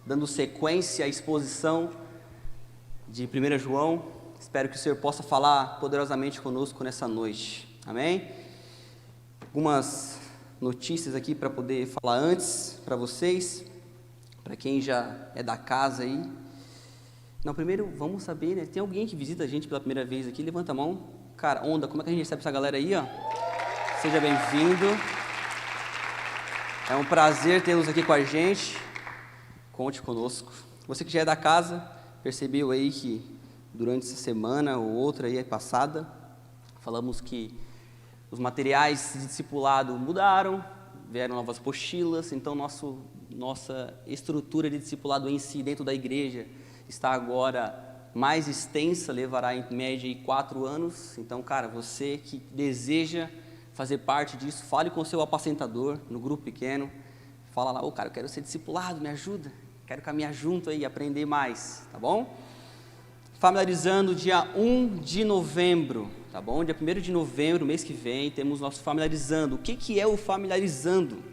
dando sequência à exposição de 1 João. Espero que o Senhor possa falar poderosamente conosco nessa noite. Amém? Algumas notícias aqui para poder falar antes para vocês, para quem já é da casa aí. Não, primeiro vamos saber, né? Tem alguém que visita a gente pela primeira vez aqui? Levanta a mão. Cara, Onda, como é que a gente recebe essa galera aí, ó? Seja bem-vindo. É um prazer tê-los aqui com a gente. Conte conosco. Você que já é da casa, percebeu aí que durante essa semana ou outra aí passada, falamos que os materiais de discipulado mudaram, vieram novas apostilas, então nossa estrutura de discipulado em si dentro da igreja está agora mais extensa, levará em média 4 anos. Então, cara, você que deseja fazer parte disso, fale com o seu apacentador no grupo pequeno, fala lá, cara, eu quero ser discipulado, me ajuda, quero caminhar junto aí, aprender mais, tá bom? Familiarizando dia 1 de novembro, tá bom? Dia 1º de novembro, mês que vem, temos nosso Familiarizando. O que é o Familiarizando?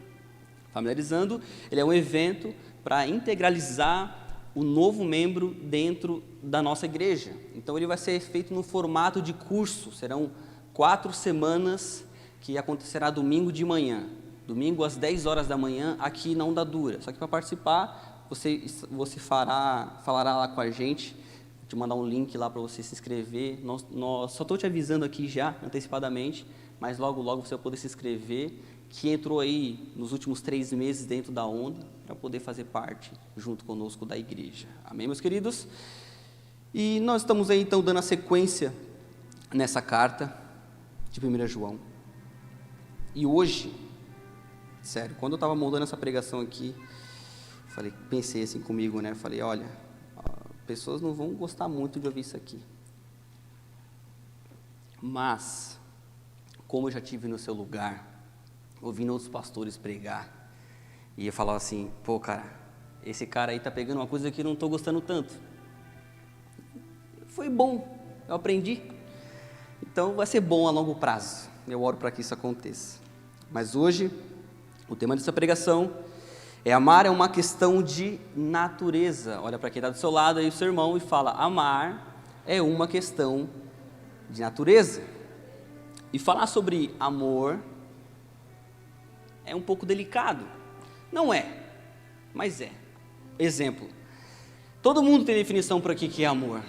Familiarizando, ele é um evento para integralizar o novo membro dentro da nossa igreja. Então ele vai ser feito no formato de curso, serão 4 semanas que acontecerá domingo de manhã, domingo às 10 horas da manhã, aqui na Onda Dura. Só que para participar, você falará lá com a gente, vou te mandar um link lá para você se inscrever. Nós só estou te avisando aqui já, antecipadamente, mas logo você vai poder se inscrever, que entrou aí nos últimos 3 meses dentro da Onda, para poder fazer parte junto conosco da igreja. Amém, meus queridos? E nós estamos aí então dando a sequência nessa carta de 1 João. E hoje, sério, quando eu estava montando essa pregação aqui, pensei assim comigo, né? Falei, olha, pessoas não vão gostar muito de ouvir isso aqui. Mas, como eu já estive no seu lugar, ouvindo outros pastores pregar, e eu falava assim, cara, esse cara aí tá pegando uma coisa que eu não estou gostando tanto. Foi bom, eu aprendi. Então vai ser bom a longo prazo. Eu oro para que isso aconteça. Mas hoje, o tema dessa pregação é: amar é uma questão de natureza. Olha para quem está do seu lado aí, o seu irmão, e fala: amar é uma questão de natureza. E falar sobre amor é um pouco delicado. Não é, mas é. Exemplo: todo mundo tem definição para que é amor.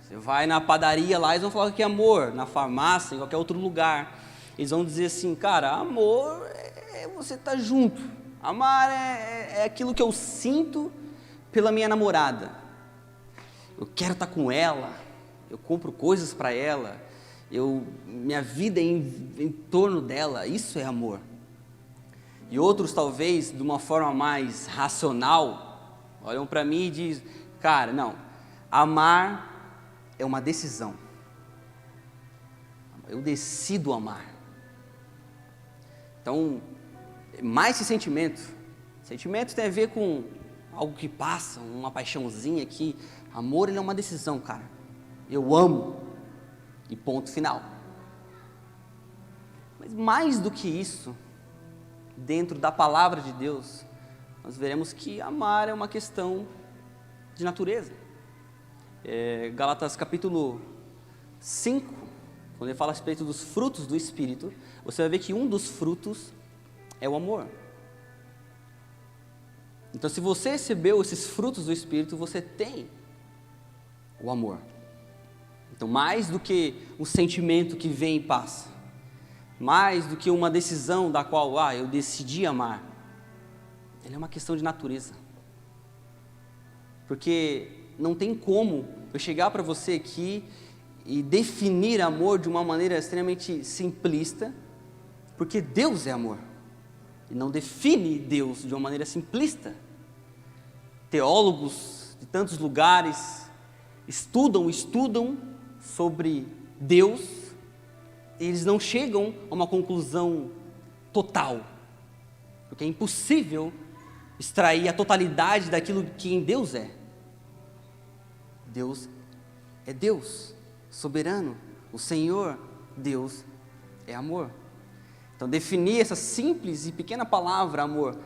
Você vai na padaria lá, eles vão falar que é amor. Na farmácia, em qualquer outro lugar, eles vão dizer assim, cara, amor é você estar junto. Amar é aquilo que eu sinto pela minha namorada. Eu quero estar com ela, eu compro coisas para ela, minha vida é em torno dela. Isso é amor. E outros, talvez, de uma forma mais racional, olham para mim e dizem, cara, não, amar é uma decisão. Eu decido amar. Então, mais que sentimento. Sentimento tem a ver com algo que passa, uma paixãozinha aqui. Amor, ele é uma decisão, cara. Eu amo. E ponto final. Mas mais do que isso, dentro da palavra de Deus, nós veremos que amar é uma questão de natureza. Gálatas capítulo 5, quando ele fala a respeito dos frutos do Espírito, você vai ver que um dos frutos é o amor. Então, se você recebeu esses frutos do Espírito, você tem o amor. Então, mais do que um sentimento que vem e passa, mais do que uma decisão da qual, eu decidi amar, ele é uma questão de natureza. Porque não tem como eu chegar para você aqui e definir amor de uma maneira extremamente simplista, porque Deus é amor, e não define Deus de uma maneira simplista. Teólogos de tantos lugares estudam sobre Deus, e eles não chegam a uma conclusão total, porque é impossível extrair a totalidade daquilo que em Deus é. Deus é Deus, soberano, o Senhor, Deus é amor. Então, definir essa simples e pequena palavra, amor,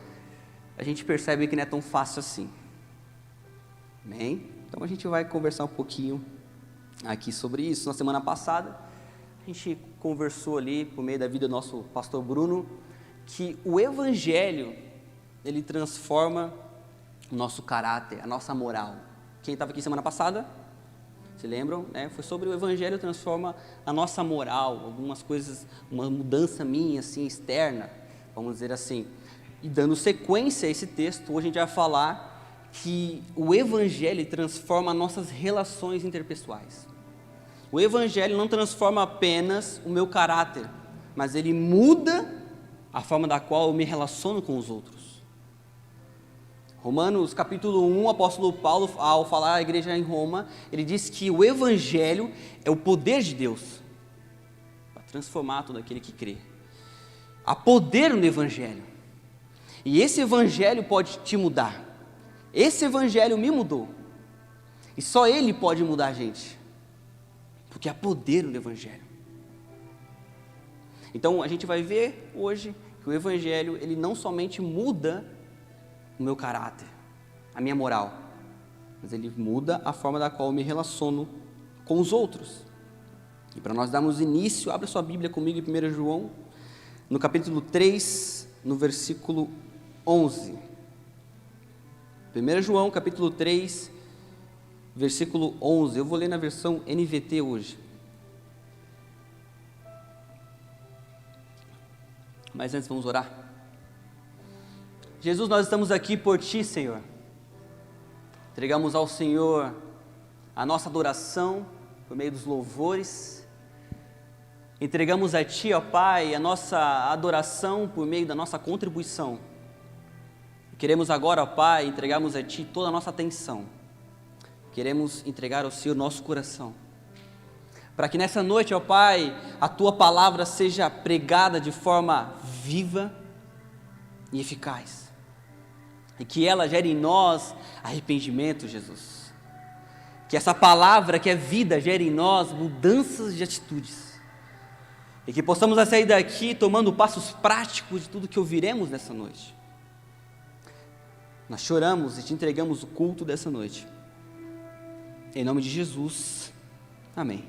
a gente percebe que não é tão fácil assim. Amém? Então a gente vai conversar um pouquinho aqui sobre isso. Na semana passada, a gente conversou ali, por meio da vida do nosso pastor Bruno, que o Evangelho, ele transforma o nosso caráter, a nossa moral. Quem estava aqui semana passada, se lembram? Foi sobre o Evangelho transforma a nossa moral, algumas coisas, uma mudança minha, assim, externa, vamos dizer assim. E dando sequência a esse texto, hoje a gente vai falar que o Evangelho transforma nossas relações interpessoais. O Evangelho não transforma apenas o meu caráter, mas ele muda a forma da qual eu me relaciono com os outros. Romanos capítulo 1, o apóstolo Paulo, ao falar à igreja em Roma, ele diz que o Evangelho é o poder de Deus para transformar todo aquele que crê. Há poder no Evangelho, e esse Evangelho pode te mudar. Esse Evangelho me mudou, e só ele pode mudar a gente, porque há poder no Evangelho. Então a gente vai ver hoje que o Evangelho, ele não somente muda o meu caráter, a minha moral, mas ele muda a forma da qual eu me relaciono com os outros. E para nós darmos início, abra sua Bíblia comigo em 1 João, no capítulo 3, no versículo 11. 1 João, capítulo 3, versículo 11. Eu vou ler na versão NVT hoje. Mas antes vamos orar. Jesus, nós estamos aqui por Ti, Senhor. Entregamos ao Senhor a nossa adoração por meio dos louvores. Entregamos a Ti, ó Pai, a nossa adoração por meio da nossa contribuição. Queremos agora, ó Pai, entregarmos a Ti toda a nossa atenção. Queremos entregar ao Senhor nosso coração. Para que nessa noite, ó Pai, a Tua palavra seja pregada de forma viva e eficaz. E que ela gere em nós arrependimento, Jesus. Que essa palavra que é vida gere em nós mudanças de atitudes. E que possamos sair daqui tomando passos práticos de tudo que ouviremos nessa noite. Nós choramos e Te entregamos o culto dessa noite. Em nome de Jesus. Amém.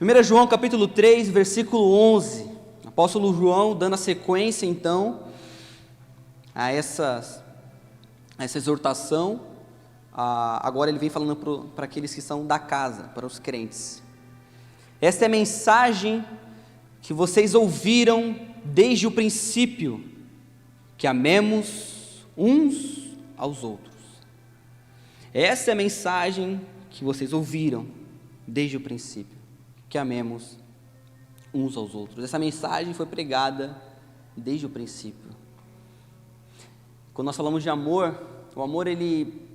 1 João capítulo 3, versículo 11. O apóstolo João dando a sequência então a essa exortação. Agora ele vem falando para aqueles que são da casa, para os crentes. Esta é a mensagem que vocês ouviram desde o princípio, que amemos uns aos outros. Essa é a mensagem que vocês ouviram desde o princípio, que amemos uns aos outros. Essa mensagem foi pregada desde o princípio. Quando nós falamos de amor, o amor ele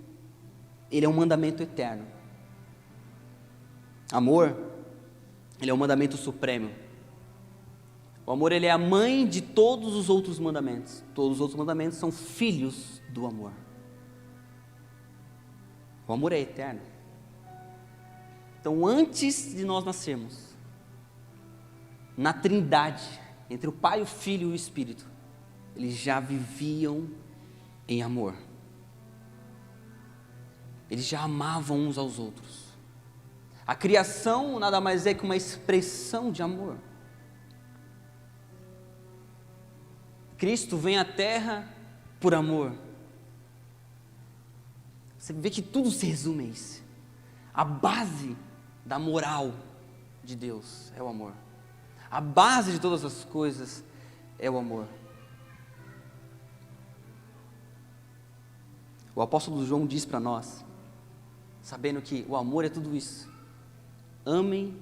é um mandamento eterno. Amor, ele é um mandamento supremo. O amor, ele é a mãe de todos os outros mandamentos. Todos os outros mandamentos são filhos do amor. O amor é eterno. Então, antes de nós nascermos, na Trindade, entre o Pai, o Filho e o Espírito, eles já viviam em amor. Eles já amavam uns aos outros. A criação nada mais é que uma expressão de amor. Cristo vem à terra por amor. Você vê que tudo se resume a isso. A base da moral de Deus é o amor. A base de todas as coisas é o amor. O apóstolo João diz para nós, sabendo que o amor é tudo isso: amem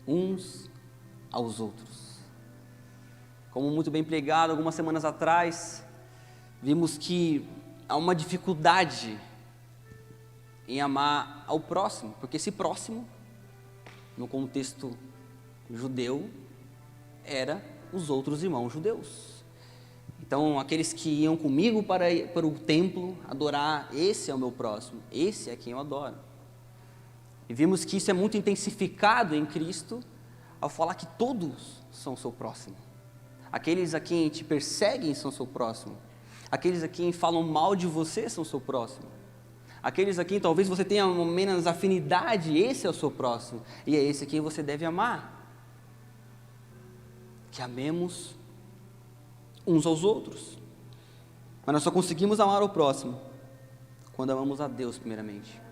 uns aos outros. Como muito bem pregado algumas semanas atrás, vimos que há uma dificuldade em amar ao próximo, porque esse próximo, no contexto judeu, era os outros irmãos judeus. Então, aqueles que iam comigo para o templo adorar, esse é o meu próximo, esse é quem eu adoro. E vimos que isso é muito intensificado em Cristo, ao falar que todos são o seu próximo. Aqueles a quem te perseguem são o seu próximo. Aqueles a quem falam mal de você são o seu próximo. Aqueles a quem talvez você tenha menos afinidade, esse é o seu próximo. E é esse a quem você deve amar. Que amemos uns aos outros. Mas nós só conseguimos amar o próximo quando amamos a Deus primeiramente.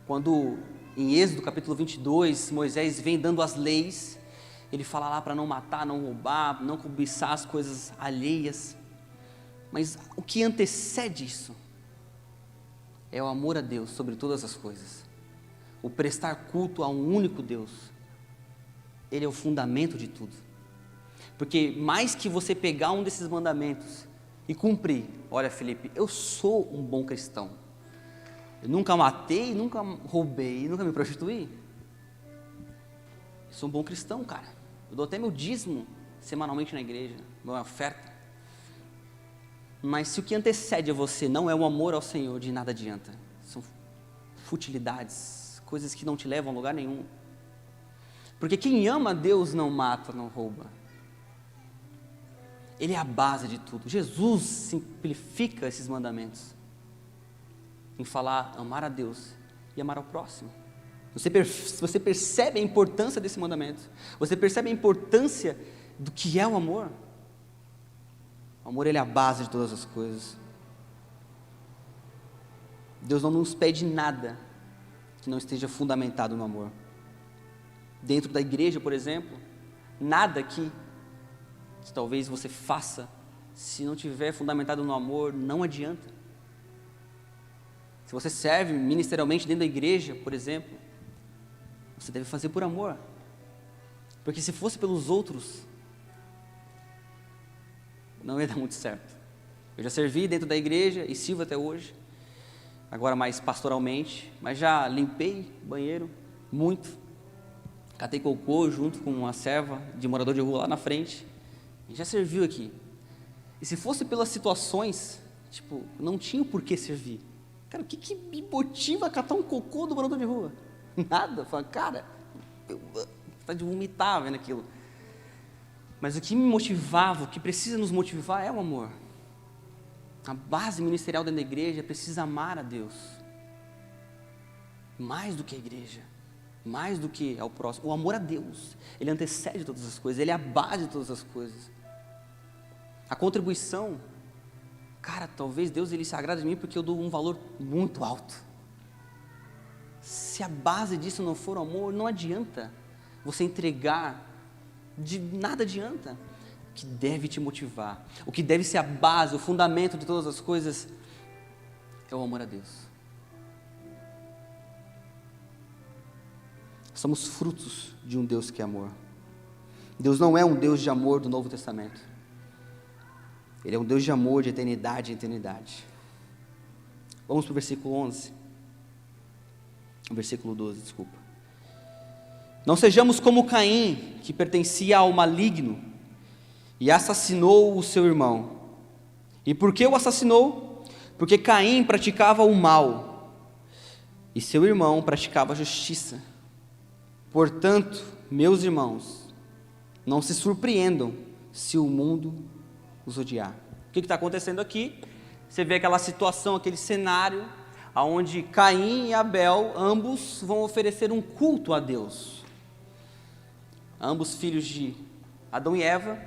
Quando em Êxodo capítulo 22, Moisés vem dando as leis, ele fala lá para não matar, não roubar, não cobiçar as coisas alheias. Mas o que antecede isso é o amor a Deus sobre todas as coisas. O prestar culto a um único Deus. Ele é o fundamento de tudo. Porque mais que você pegar um desses mandamentos e cumprir, olha Felipe, eu sou um bom cristão. Eu nunca matei, nunca roubei, nunca me prostituí. Eu sou um bom cristão, cara. Eu dou até meu dízimo semanalmente na igreja, minha oferta. Mas se o que antecede a você não é o amor ao Senhor, de nada adianta. São futilidades, coisas que não te levam a lugar nenhum. Porque quem ama a Deus não mata, não rouba. Ele é a base de tudo. Jesus simplifica esses mandamentos em falar, amar a Deus e amar ao próximo. Você percebe a importância desse mandamento? Você percebe a importância do que é o amor? O amor, ele é a base de todas as coisas. Deus não nos pede nada que não esteja fundamentado no amor. Dentro da igreja, por exemplo, nada que talvez você faça, se não tiver fundamentado no amor, não adianta. Se você serve ministerialmente dentro da igreja, por exemplo, você deve fazer por amor. Porque se fosse pelos outros, não ia dar muito certo. Eu já servi dentro da igreja e sirvo até hoje, agora mais pastoralmente, mas já limpei banheiro, muito, catei cocô junto com uma serva de morador de rua lá na frente, e já serviu aqui. E se fosse pelas situações, não tinha por que servir. Cara, o que me motiva a catar um cocô do morador de rua? Nada. Fala, cara, tá de vomitar vendo aquilo. Mas o que me motivava, o que precisa nos motivar é o amor. A base ministerial dentro da igreja precisa amar a Deus. Mais do que a igreja. Mais do que ao próximo. O amor a Deus. Ele antecede todas as coisas. Ele é a base de todas as coisas. A contribuição. Cara, talvez Deus ele se agrade de mim porque eu dou um valor muito alto. Se a base disso não for o amor, não adianta você entregar. De nada adianta. O que deve te motivar, o que deve ser a base, o fundamento de todas as coisas, é o amor a Deus. Somos frutos de um Deus que é amor. Deus não é um Deus de amor do Novo Testamento. Ele é um Deus de amor de eternidade em eternidade. Vamos para o versículo 11. Versículo 12, desculpa. Não sejamos como Caim, que pertencia ao maligno e assassinou o seu irmão. E por que o assassinou? Porque Caim praticava o mal e seu irmão praticava a justiça. Portanto, meus irmãos, não se surpreendam se o mundo os odiar. O que está acontecendo aqui? Você vê aquela situação, aquele cenário, onde Caim e Abel, ambos vão oferecer um culto a Deus. Ambos filhos de Adão e Eva,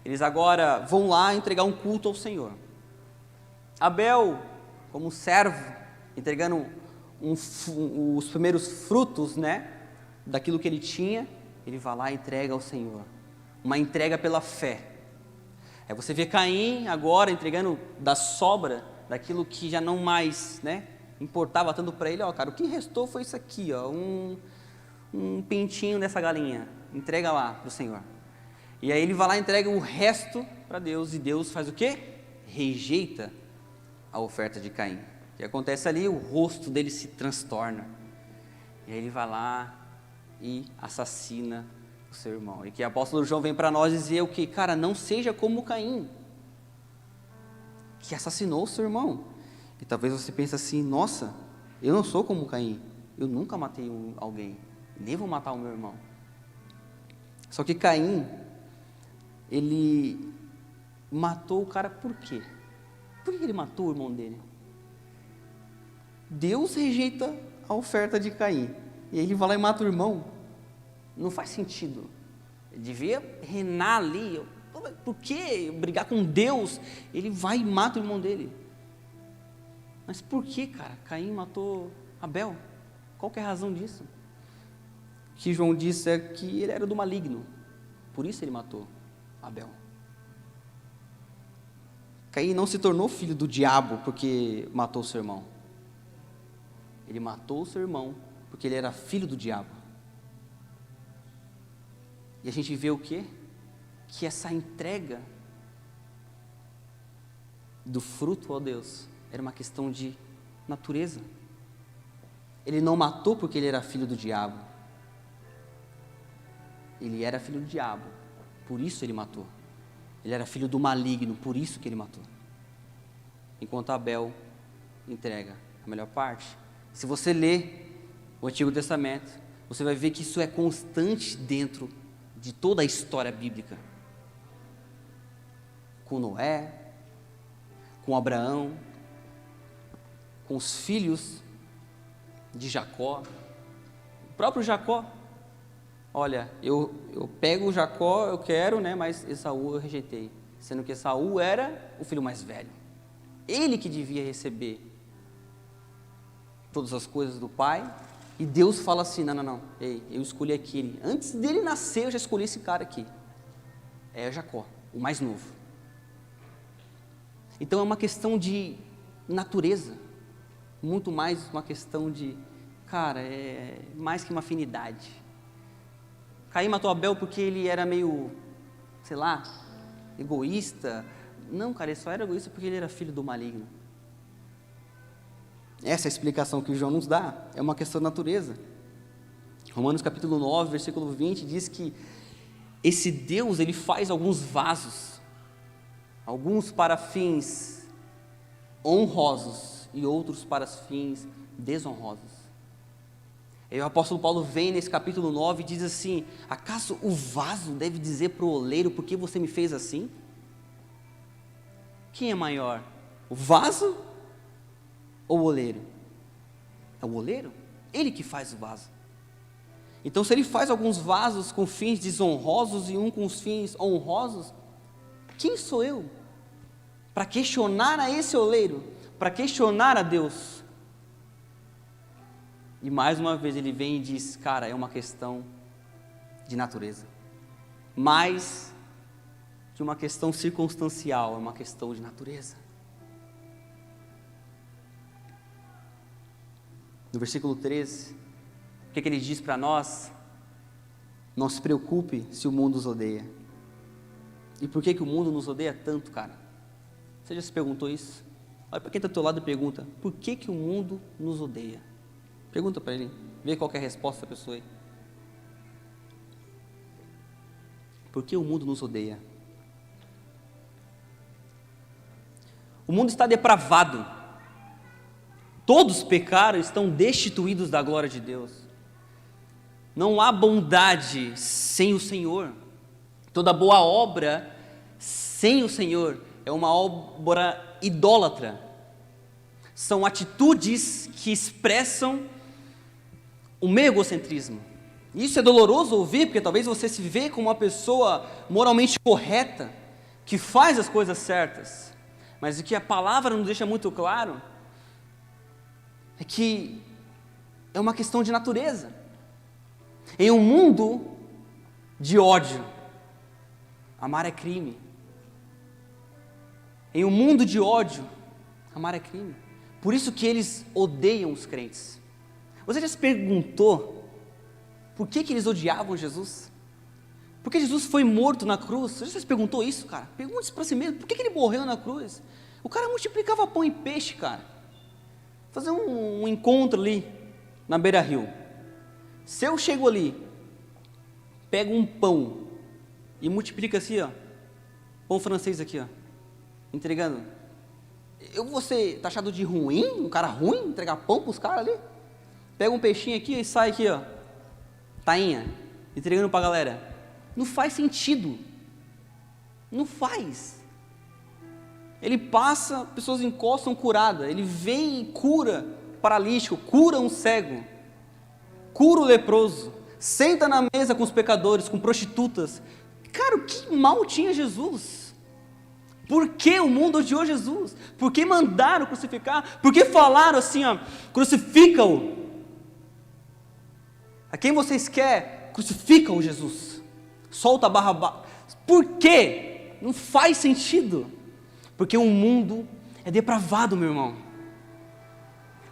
eles agora vão lá entregar um culto ao Senhor. Abel, como servo, entregando os primeiros frutos, daquilo que ele tinha, ele vai lá e entrega ao Senhor. Uma entrega pela fé. Aí você vê Caim agora entregando da sobra, daquilo que já não mais, importava tanto para ele. Cara, o que restou foi isso aqui, um pintinho dessa galinha. Entrega lá para o Senhor. E aí ele vai lá e entrega o resto para Deus. E Deus faz o quê? Rejeita a oferta de Caim. O que acontece ali? O rosto dele se transtorna. E aí ele vai lá e assassina o seu irmão. E que o apóstolo João vem para nós dizer o que? Cara, não seja como Caim, que assassinou o seu irmão. E talvez você pense assim, nossa, eu não sou como Caim. Eu nunca matei alguém. Nem vou matar o meu irmão. Só que Caim, ele matou o cara por quê? Por que ele matou o irmão dele? Deus rejeita a oferta de Caim. E ele vai lá e mata o irmão. Não faz sentido. Ele devia reinar ali. Por que brigar com Deus? Ele vai e mata o irmão dele. Mas por que, cara? Caim matou Abel? Qual que é a razão disso? O que João disse é que ele era do maligno. Por isso ele matou Abel. Caim não se tornou filho do diabo porque matou seu irmão. Ele matou seu irmão porque ele era filho do diabo. E a gente vê o quê? Que essa entrega do fruto a Deus era uma questão de natureza. Ele não matou porque ele era filho do diabo. Ele era filho do diabo, por isso ele matou. Ele era filho do maligno, por isso que ele matou. Enquanto Abel entrega a melhor parte. Se você ler o Antigo Testamento, você vai ver que isso é constante dentro de toda a história bíblica. Com Noé, com Abraão, com os filhos de Jacó, o próprio Jacó. Olha, eu pego o Jacó, eu quero, né, mas Esaú eu rejeitei, sendo que Esaú era o filho mais velho. Ele que devia receber todas as coisas do pai, e Deus fala assim, não, ei, eu escolhi aquele, antes dele nascer eu já escolhi esse cara aqui, é Jacó, o mais novo. Então é uma questão de natureza, muito mais uma questão de, cara, é mais que uma afinidade. Caim matou Abel porque ele era meio, sei lá, egoísta. Não, cara, ele só era egoísta porque ele era filho do maligno. Essa é a explicação que o João nos dá, é uma questão de natureza. Romanos capítulo 9, versículo 20, diz que esse Deus, ele faz alguns vasos, alguns para fins honrosos e outros para fins desonrosos. E o apóstolo Paulo vem nesse capítulo 9 e diz assim, acaso o vaso deve dizer para o oleiro, por que você me fez assim? Quem é maior, o vaso ou o oleiro? É o oleiro, ele que faz o vaso. Então se ele faz alguns vasos com fins desonrosos e um com os fins honrosos, quem sou eu para questionar a esse oleiro, para questionar a Deus? E mais uma vez ele vem e diz, cara, é uma questão de natureza. Mais que uma questão circunstancial, é uma questão de natureza. No versículo 13, o que ele diz para nós? Não se preocupe se o mundo nos odeia. E por que o mundo nos odeia tanto, cara? Você já se perguntou isso? Olha para quem está do teu lado e pergunta, por que o mundo nos odeia? Pergunta para ele, vê qual que é a resposta da pessoa aí. Por que o mundo nos odeia? O mundo está depravado. Todos pecaram e estão destituídos da glória de Deus. Não há bondade sem o Senhor. Toda boa obra sem o Senhor é uma obra idólatra. São atitudes que expressam o meu egocentrismo. Isso é doloroso ouvir, porque talvez você se vê como uma pessoa moralmente correta, que faz as coisas certas, mas o que a palavra nos deixa muito claro, é que é uma questão de natureza. Em um mundo de ódio, amar é crime. Em um mundo de ódio, amar é crime. Por isso que eles odeiam os crentes. Você já se perguntou por que eles odiavam Jesus? Por que Jesus foi morto na cruz? Você já se perguntou isso, cara? Pergunte isso para si mesmo, por que ele morreu na cruz? O cara multiplicava pão e peixe, cara. Fazer um encontro ali, na beira-rio. Se eu chego ali, pego um pão e multiplico assim, ó, pão francês aqui, ó, entregando, eu vou ser taxado de ruim, um cara ruim, entregar pão para os caras ali? Pega um peixinho aqui e sai aqui, ó, tainha, entregando para a galera. Não faz sentido. Não faz. Ele passa, pessoas encostam curada. Ele vem e cura paralítico, cura um cego, cura o leproso, senta na mesa com os pecadores, com prostitutas. Cara, o que mal tinha Jesus? Por que o mundo odiou Jesus? Por que mandaram crucificar? Por que falaram assim, ó, crucifica-o? A quem vocês querem? Crucifica-o, Jesus. Solta a Barrabás. Por quê? Não faz sentido. Porque o mundo é depravado, meu irmão.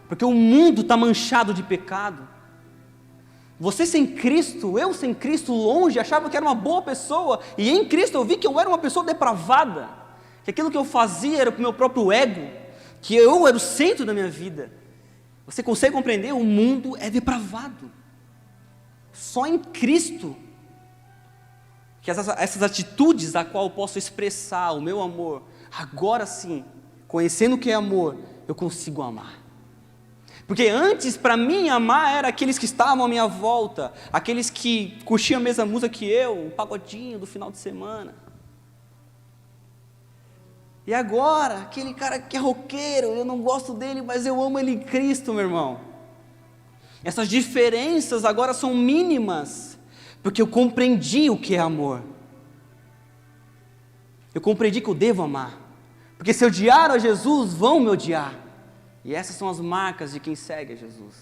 Porque o mundo está manchado de pecado. Você sem Cristo, eu sem Cristo, longe, achava que era uma boa pessoa. E em Cristo eu vi que eu era uma pessoa depravada. Que aquilo que eu fazia era para o meu próprio ego. Que eu era o centro da minha vida. Você consegue compreender? O mundo é depravado. Só em Cristo que essas atitudes a qual eu posso expressar o meu amor, agora sim, conhecendo o que é amor, eu consigo amar. Porque antes, para mim, amar era aqueles que estavam à minha volta, aqueles que curtiam a mesma música que eu, o pagodinho do final de semana. E agora, aquele cara que é roqueiro, eu não gosto dele, mas eu amo ele em Cristo, meu irmão. Essas diferenças agora são mínimas, porque eu compreendi o que é amor. Eu compreendi que eu devo amar. Porque se odiar a Jesus, vão me odiar. E essas são as marcas de quem segue a Jesus.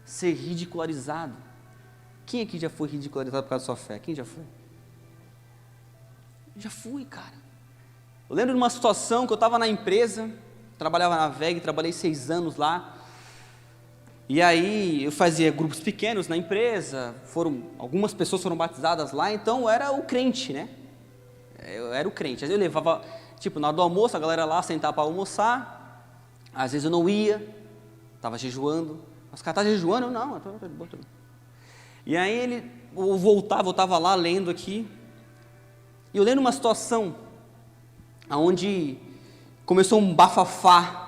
Ser ridicularizado. Quem aqui já foi ridicularizado por causa da sua fé? Quem já foi? Já fui, cara. Eu lembro de uma situação que eu estava na empresa, trabalhava na VEG, trabalhei 6 anos lá. E aí eu fazia grupos pequenos na empresa, algumas pessoas foram batizadas lá, então eu era o crente, né? Eu era o crente. Às vezes eu levava, na hora do almoço, a galera lá sentava para almoçar, às vezes eu não ia, estava jejuando. Os caras estavam jejuando? Eu não, estou de boa. E aí eu voltava lá lendo aqui, e eu lendo uma situação, onde começou um bafafá.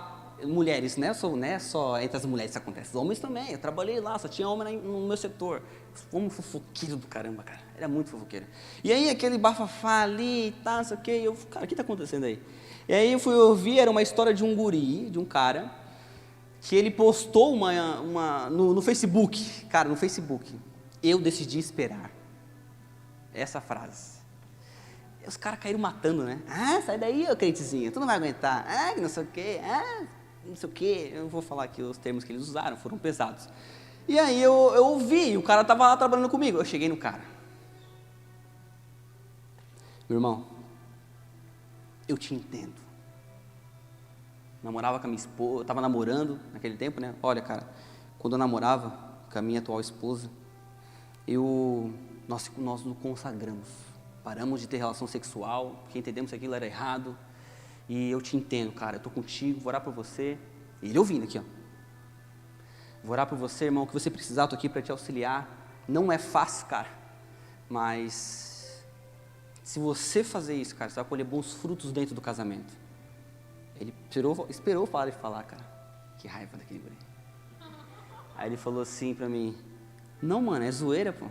Mulheres, não é só entre as mulheres que acontece, os homens também. Eu trabalhei lá, só tinha homem no meu setor. Fomos fofoqueiro do caramba, cara. Era muito fofoqueiro. E aí aquele bafafá ali e tal, não sei o que. Eu, cara, o que está acontecendo aí? E aí eu fui ouvir, era uma história de um guri, de um cara, que ele postou no Facebook. Cara, no Facebook. Eu decidi esperar. Essa frase. E os caras caíram matando, né? Ah, sai daí, ô crentezinho, tu não vai aguentar. Ah, não sei o quê. Não sei o que, eu vou falar aqui os termos que eles usaram, foram pesados. E aí eu ouvi, o cara estava lá trabalhando comigo, eu cheguei no cara. Meu irmão, eu te entendo. Namorava com a minha esposa, eu estava namorando naquele tempo, né? Olha, cara, quando eu namorava com a minha atual esposa, nós nos consagramos. Paramos de ter relação sexual, porque entendemos que aquilo era errado. E eu te entendo, cara, eu estou contigo, vou orar por você. E ele ouvindo aqui, ó. Vou orar por você, irmão, o que você precisar, eu estou aqui para te auxiliar. Não é fácil, cara, mas se você fazer isso, cara, você vai colher bons frutos dentro do casamento. Ele esperou parar de falar, cara. Que raiva daquele guri. Aí ele falou assim para mim, não, mano, é zoeira, pô.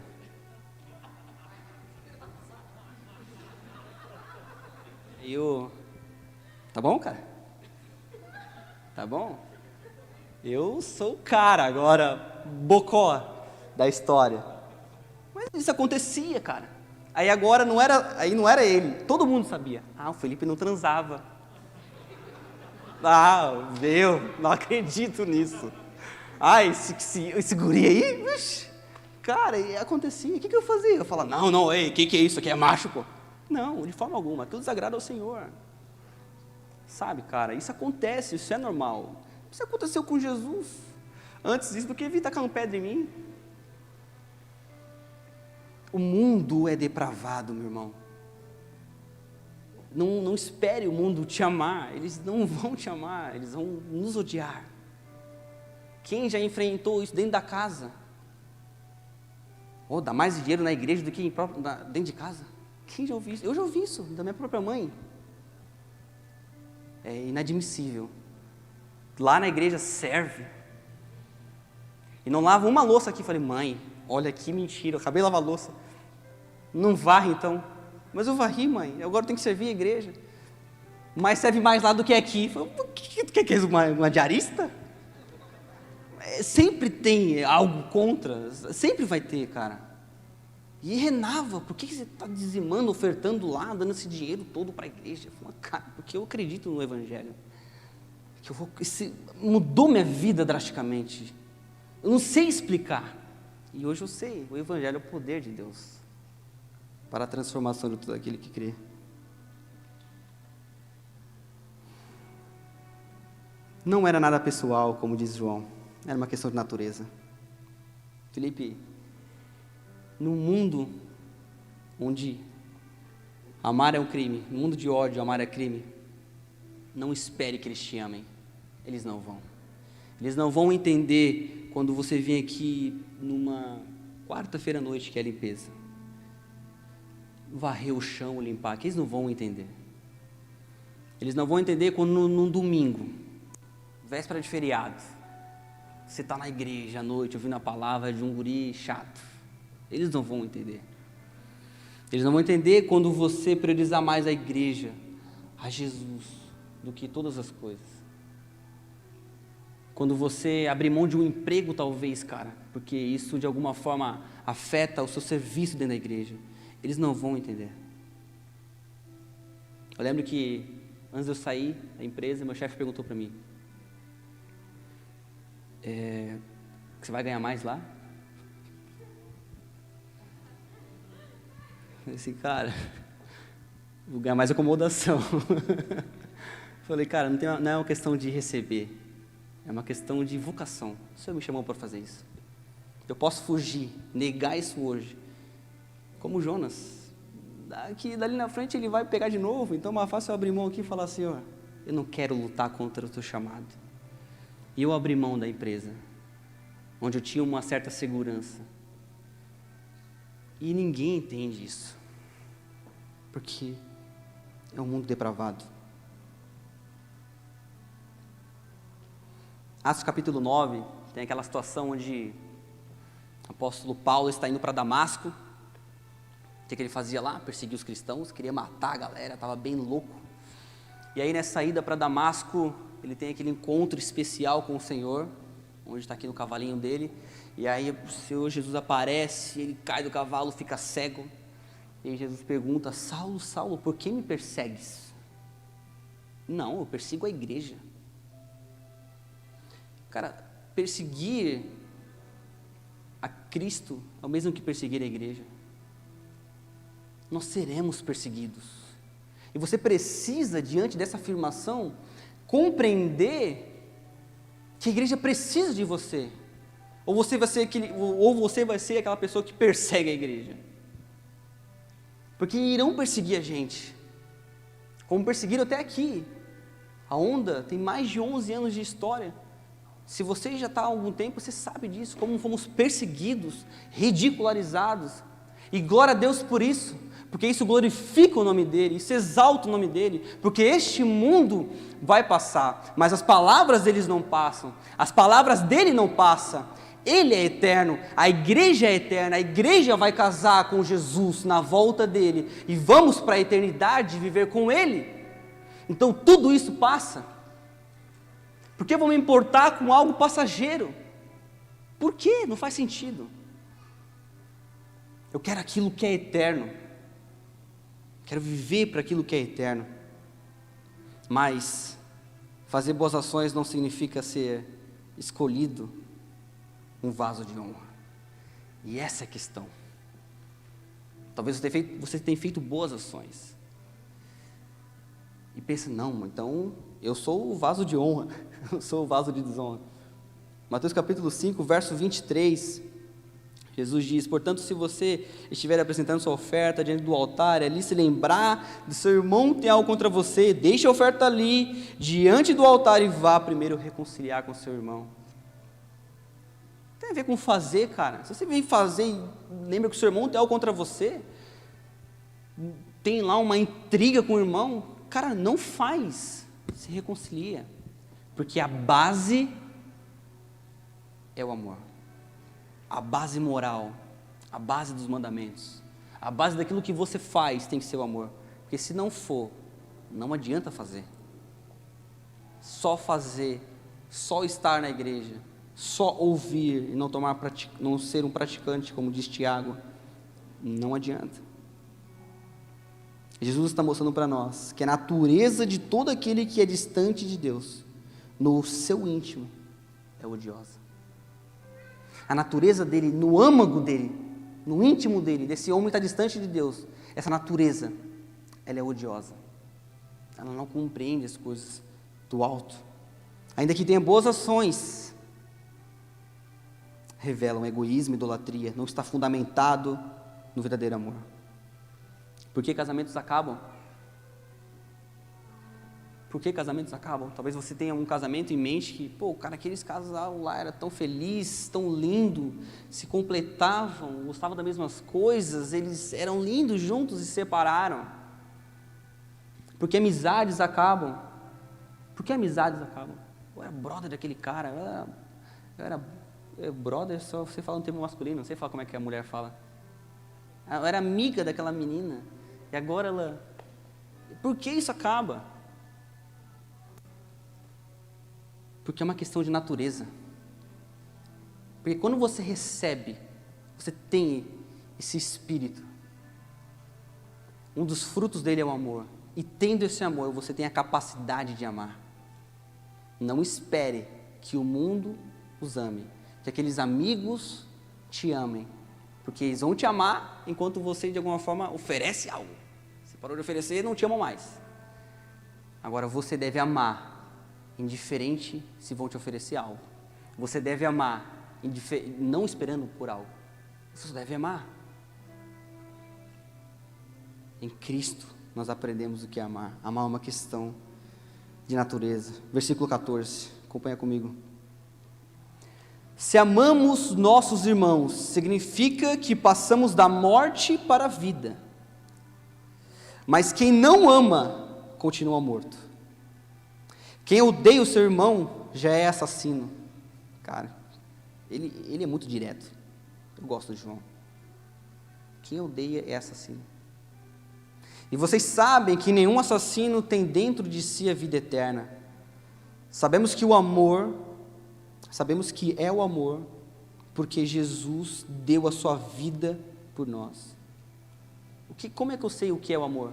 E eu... Tá bom, cara? Tá bom? Eu sou o cara agora, bocó da história. Mas isso acontecia, cara. Aí agora não era ele, todo mundo sabia. Ah, o Felipe não transava. Ah, não acredito nisso. Ah, esse guri aí, vixi, cara, e acontecia. O que eu fazia? Eu falava, não, ei, o que é isso? Aqui é macho, pô. Não, de forma alguma, tudo desagrada ao Senhor. Sabe, cara, isso acontece, isso é normal. Isso aconteceu com Jesus. Antes disso, do que vir tacando pedra em mim. O mundo é depravado, meu irmão. Não espere o mundo te amar. Eles não vão te amar, eles vão nos odiar. Quem já enfrentou isso dentro da casa? Dá mais dinheiro na igreja do que dentro de casa? Quem já ouviu isso? Eu já ouvi isso, da minha própria mãe. É inadmissível. Lá na igreja serve. E não lava uma louça aqui. Falei, mãe, olha que mentira, eu acabei de lavar a louça. Não varre então. Mas eu varri, mãe, agora eu tenho que servir a igreja. Mas serve mais lá do que aqui. Falei, o que é uma diarista? Sempre tem algo contra, sempre vai ter, cara. E Renava, por que você está dizimando, ofertando lá, dando esse dinheiro todo para a igreja? Eu falo, cara, porque eu acredito no Evangelho. Mudou minha vida drasticamente. Eu não sei explicar. E hoje eu sei, o Evangelho é o poder de Deus para a transformação de todo aquele que crê. Não era nada pessoal, como diz João, era uma questão de natureza. Felipe, num mundo onde amar é um crime, no mundo de ódio, amar é crime, não espere que eles te amem, eles não vão. Eles não vão entender quando você vem aqui numa quarta-feira à noite, que é a limpeza, varrer o chão, limpar, que eles não vão entender. Eles não vão entender quando num domingo, véspera de feriado, você está na igreja à noite, ouvindo a palavra de um guri chato. Eles não vão entender. Eles não vão entender quando você priorizar mais a igreja, a Jesus, do que todas as coisas. Quando você abrir mão de um emprego, talvez, cara, porque isso de alguma forma afeta o seu serviço dentro da igreja. Eles não vão entender. Eu lembro que, antes de eu sair da empresa, meu chefe perguntou para mim, você vai ganhar mais lá? Eu disse, cara, vou ganhar mais acomodação. Falei, cara, não é uma questão de receber, é uma questão de vocação. O Senhor me chamou para fazer isso. Eu posso fugir, negar isso hoje, como Jonas. Dali na frente ele vai pegar de novo, então é mais fácil eu abrir mão aqui e falar assim, ó, eu não quero lutar contra o teu chamado. E eu abri mão da empresa, onde eu tinha uma certa segurança. E ninguém entende isso, porque é um mundo depravado. Atos capítulo 9, tem aquela situação onde o apóstolo Paulo está indo para Damasco. O que ele fazia lá? Perseguia os cristãos, queria matar a galera, estava bem louco. E aí nessa ida para Damasco, ele tem aquele encontro especial com o Senhor, onde está aqui no cavalinho dele, e aí o Senhor Jesus aparece, ele cai do cavalo, fica cego, e aí Jesus pergunta, Saulo, Saulo, por que me persegues? Não, eu persigo a igreja. Cara, perseguir a Cristo é o mesmo que perseguir a igreja. Nós seremos perseguidos, e você precisa, diante dessa afirmação, compreender que a igreja precisa de você, ou você vai ser aquela pessoa que persegue a igreja, porque irão perseguir a gente, como perseguiram até aqui. A Onda tem mais de 11 anos de história. Se você já está há algum tempo, você sabe disso, como fomos perseguidos, ridicularizados, e glória a Deus por isso, porque isso glorifica o nome dEle, isso exalta o nome dEle, porque este mundo vai passar, mas as palavras deles não passam, as palavras dEle não passam. Ele é eterno, a igreja é eterna, a igreja vai casar com Jesus na volta dEle, e vamos para a eternidade viver com Ele. Então tudo isso passa. Por que eu vou me importar com algo passageiro? Por quê? Não faz sentido. Eu quero aquilo que é eterno. Quero viver para aquilo que é eterno. Mas fazer boas ações não significa ser escolhido um vaso de honra. E essa é a questão. Talvez você tenha feito boas ações. E pensa, não, então eu sou o vaso de honra, eu sou o vaso de desonra. Mateus capítulo 5, verso 23, Jesus diz, portanto, se você estiver apresentando sua oferta diante do altar, ali se lembrar do seu irmão tem algo contra você, deixe a oferta ali, diante do altar e vá primeiro reconciliar com seu irmão. Tem a ver com fazer, cara. Se você vem fazer e lembra que o seu irmão tem algo contra você, tem lá uma intriga com o irmão, cara, não faz, se reconcilia, porque a base é o amor, a base moral, a base dos mandamentos, a base daquilo que você faz tem que ser o amor, porque se não for, não adianta fazer, só estar na igreja, só ouvir e não ser um praticante, como diz Tiago, não adianta. Jesus está mostrando para nós que a natureza de todo aquele que é distante de Deus, no seu íntimo, é odiosa. A natureza dele, no âmago dele, no íntimo dele, desse homem que está distante de Deus, essa natureza, ela é odiosa. Ela não compreende as coisas do alto. Ainda que tenha boas ações, revelam egoísmo e idolatria, não está fundamentado no verdadeiro amor. Por que casamentos acabam? Por que casamentos acabam? Talvez você tenha um casamento em mente que, cara, aqueles casal lá era tão feliz, tão lindo, se completavam, gostavam das mesmas coisas, eles eram lindos juntos e se separaram. Porque amizades acabam. Por que amizades acabam? Eu era brother daquele cara, eu era brother, só você fala um termo masculino, não sei falar como é que a mulher fala. Eu era amiga daquela menina, e agora ela... Por que isso acaba? Porque é uma questão de natureza. Porque quando você recebe, você tem esse espírito, um dos frutos dele é o amor, e tendo esse amor, você tem a capacidade de amar. Não espere que o mundo os ame, que aqueles amigos te amem, porque eles vão te amar enquanto você de alguma forma oferece algo. Você parou de oferecer, não te amam mais. Agora você deve amar, indiferente se vão te oferecer algo. Você deve amar, não esperando por algo. Você deve amar. Em Cristo nós aprendemos o que é amar. Amar é uma questão de natureza. Versículo 14, acompanha comigo. Se amamos nossos irmãos, significa que passamos da morte para a vida. Mas quem não ama, continua morto. Quem odeia o seu irmão, já é assassino. Cara, ele é muito direto. Eu gosto de João. Quem odeia é assassino. E vocês sabem que nenhum assassino tem dentro de si a vida eterna. Sabemos que é o amor, porque Jesus deu a sua vida por nós. Como é que eu sei o que é o amor?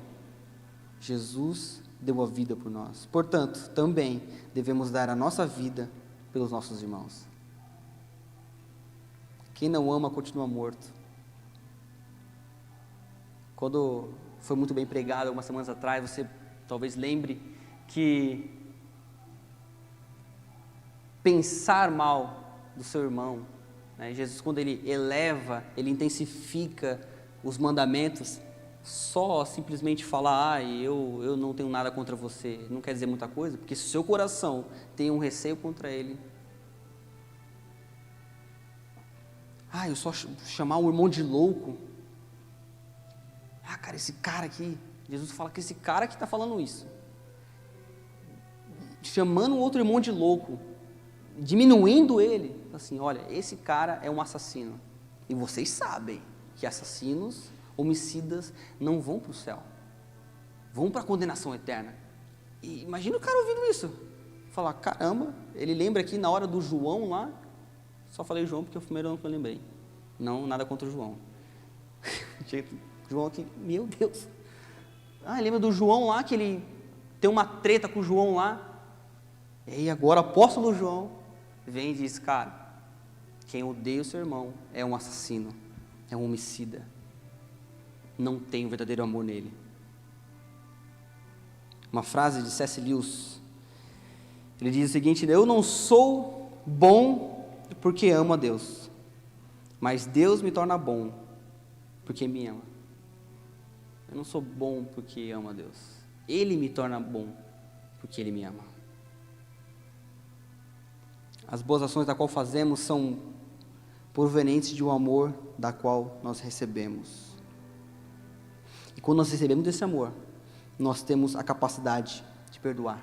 Jesus deu a vida por nós. Portanto, também devemos dar a nossa vida pelos nossos irmãos. Quem não ama continua morto. Quando foi muito bem pregado algumas semanas atrás, você talvez lembre que pensar mal do seu irmão, né? Jesus, quando ele eleva, ele intensifica os mandamentos, só simplesmente falar, eu não tenho nada contra você, não quer dizer muita coisa, porque se o seu coração tem um receio contra ele, eu só chamar um irmão de louco, cara, esse cara aqui, Jesus fala que esse cara que está falando isso, chamando um outro irmão de louco, diminuindo ele, assim, olha, esse cara é um assassino, e vocês sabem que assassinos, homicidas, não vão para o céu, vão para a condenação eterna. E imagina o cara ouvindo isso, falar, caramba, ele lembra aqui na hora do João lá, só falei João porque é o primeiro nome que eu lembrei, não, nada contra o João, João aqui, meu Deus, lembra do João lá, que ele tem uma treta com o João lá, e aí agora o apóstolo João vem e diz, cara, quem odeia o seu irmão é um assassino, é um homicida, não tem o verdadeiro amor nele. Uma frase de C.S. Lewis, ele diz o seguinte, eu não sou bom porque amo a Deus, mas Deus me torna bom porque me ama. Eu não sou bom porque amo a Deus, Ele me torna bom porque Ele me ama. As boas ações da qual fazemos são provenientes de um amor da qual nós recebemos. E quando nós recebemos desse amor, nós temos a capacidade de perdoar.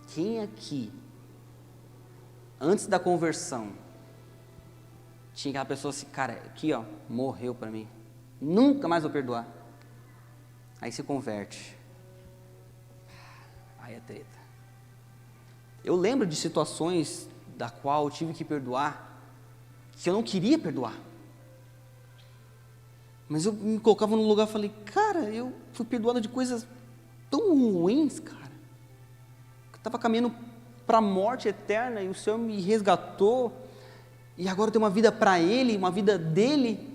Quem aqui, antes da conversão, tinha aquela pessoa assim, cara, aqui ó, morreu para mim, nunca mais vou perdoar. Aí se converte, aí é treta. Eu lembro de situações da qual eu tive que perdoar, que eu não queria perdoar. Mas eu me colocava num lugar e falei, cara, eu fui perdoado de coisas tão ruins, cara. Eu estava caminhando para a morte eterna e o Senhor me resgatou. E agora eu tenho uma vida para Ele, uma vida dEle.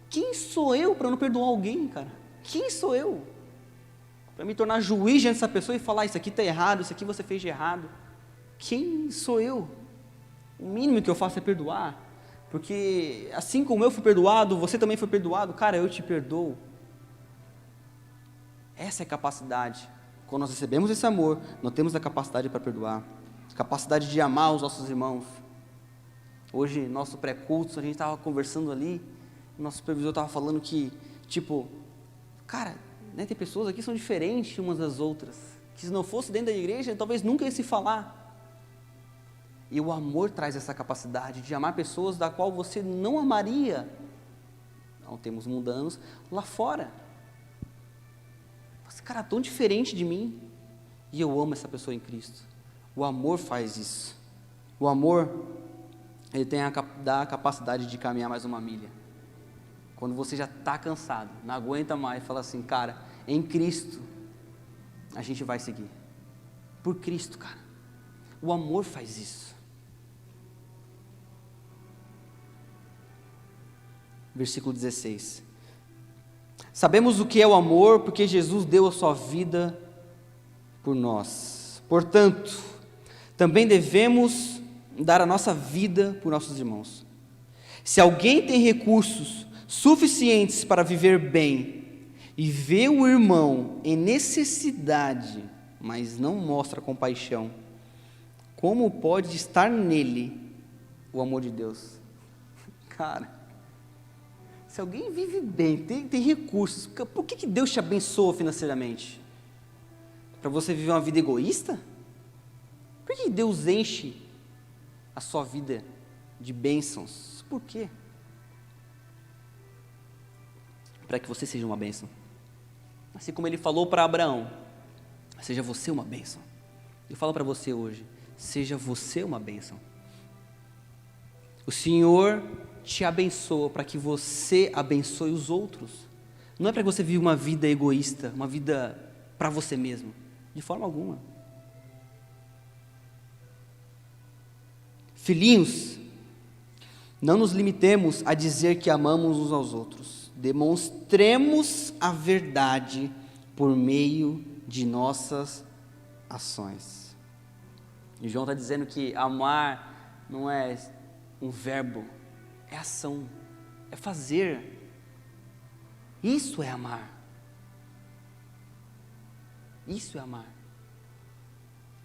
Quem sou eu para não perdoar alguém, cara? Quem sou eu? Para me tornar juiz diante dessa pessoa e falar, isso aqui está errado, isso aqui você fez de errado. Quem sou eu? O mínimo que eu faço é perdoar. Porque assim como eu fui perdoado, você também foi perdoado, cara, eu te perdoo. Essa é a capacidade. Quando nós recebemos esse amor, nós temos a capacidade para perdoar. Capacidade de amar os nossos irmãos. Hoje, nosso pré-culto, a gente estava conversando ali, nosso supervisor estava falando que, cara, né, tem pessoas aqui que são diferentes umas das outras, que se não fosse dentro da igreja, talvez nunca ia se falar. E o amor traz essa capacidade de amar pessoas da qual você não amaria. Não temos mundanos lá fora. Esse cara é tão diferente de mim, e eu amo essa pessoa em Cristo. O amor faz isso. O amor, ele dá a capacidade de caminhar mais uma milha. Quando você já está cansado, não aguenta mais, fala assim, cara, em Cristo, a gente vai seguir. Por Cristo, cara. O amor faz isso. Versículo 16. Sabemos o que é o amor, porque Jesus deu a sua vida por nós. Portanto, também devemos dar a nossa vida por nossos irmãos. Se alguém tem recursos suficientes para viver bem e vê o irmão em necessidade, mas não mostra compaixão, como pode estar nele o amor de Deus? Cara, se alguém vive bem, tem recursos, por que Deus te abençoa financeiramente? Para você viver uma vida egoísta? Por que Deus enche a sua vida de bênçãos? Por quê? Para que você seja uma bênção. Assim como Ele falou para Abraão, seja você uma bênção. Eu falo para você hoje, seja você uma bênção. O Senhor te abençoa para que você abençoe os outros. Não é para que você viva uma vida egoísta, uma vida para você mesmo, de forma alguma. Filhinhos, não nos limitemos a dizer que amamos uns aos outros. Demonstremos a verdade por meio de nossas ações. E João está dizendo que amar não é um verbo, é ação, é fazer. Isso é amar. Isso é amar.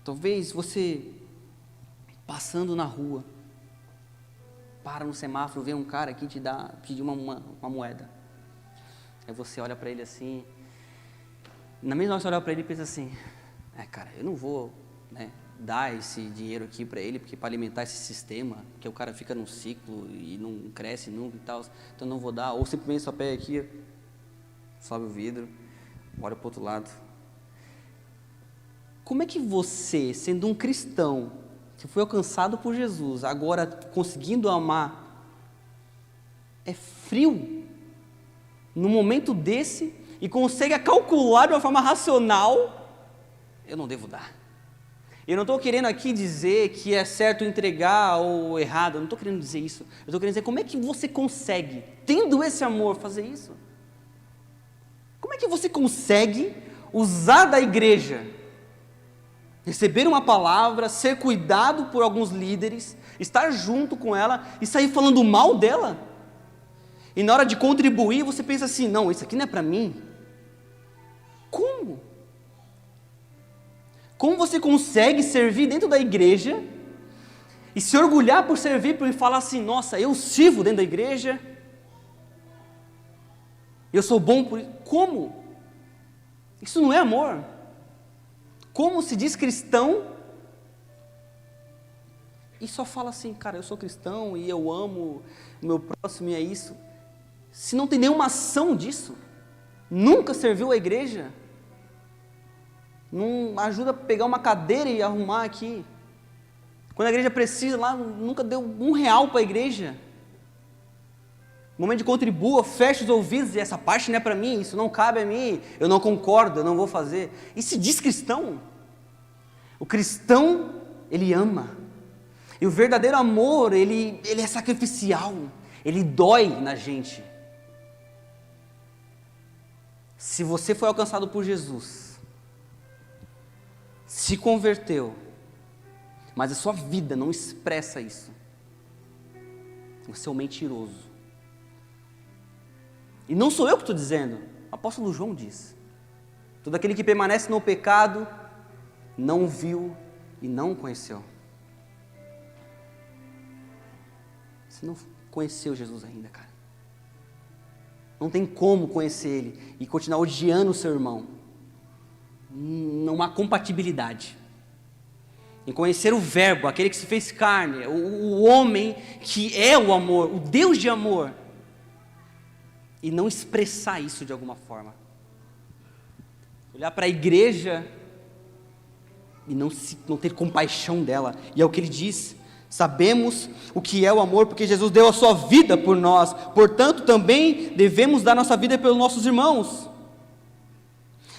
Talvez você, passando na rua, para no semáforo, vê um cara aqui pedir uma moeda. Aí você olha para ele assim, na mesma hora que você olha para ele e pensa assim, cara, eu não vou, dar esse dinheiro aqui para ele, porque para alimentar esse sistema, que o cara fica num ciclo e não cresce nunca e tal, então não vou dar, ou simplesmente só pega aqui, sobe o vidro, olha para o outro lado. Como é que você, sendo um cristão, que foi alcançado por Jesus, agora conseguindo amar, é frio, num momento desse, e consegue calcular de uma forma racional, eu não devo dar. Eu não estou querendo aqui dizer que é certo entregar ou errado, eu não estou querendo dizer isso. Eu estou querendo dizer como é que você consegue, tendo esse amor, fazer isso? Como é que você consegue usar da igreja, receber uma palavra, ser cuidado por alguns líderes, estar junto com ela e sair falando mal dela? E na hora de contribuir, você pensa assim, não, isso aqui não é para mim. Como? Como você consegue servir dentro da igreja e se orgulhar por servir, por falar assim, nossa, eu sirvo dentro da igreja, eu sou bom por isso? Como? Isso não é amor. Como se diz cristão e só fala assim, cara, eu sou cristão e eu amo o meu próximo e é isso. Se não tem nenhuma ação disso, nunca serviu a igreja, não ajuda a pegar uma cadeira e arrumar aqui, Quando a igreja precisa lá, nunca deu R$1 para a igreja. No momento de contribua, fecha os ouvidos, e essa parte não é para mim, isso não cabe a mim, eu não concordo, eu não vou fazer. E se diz cristão? O cristão, ele ama. E o verdadeiro amor, ele é sacrificial, ele dói na gente. Se você foi alcançado por Jesus, se converteu, mas a sua vida não expressa isso, você é um mentiroso. E não sou eu que estou dizendo, o apóstolo João diz: todo aquele que permanece no pecado, não viu e não conheceu. Você não conheceu Jesus ainda, cara. Não tem como conhecer Ele e continuar odiando o seu irmão. Não há compatibilidade. Em conhecer o Verbo, aquele que se fez carne, o homem que é o amor, o Deus de amor, e não expressar isso de alguma forma. Olhar para a igreja e não ter compaixão dela. E é o que ele diz: sabemos o que é o amor, porque Jesus deu a sua vida por nós, portanto também devemos dar nossa vida pelos nossos irmãos.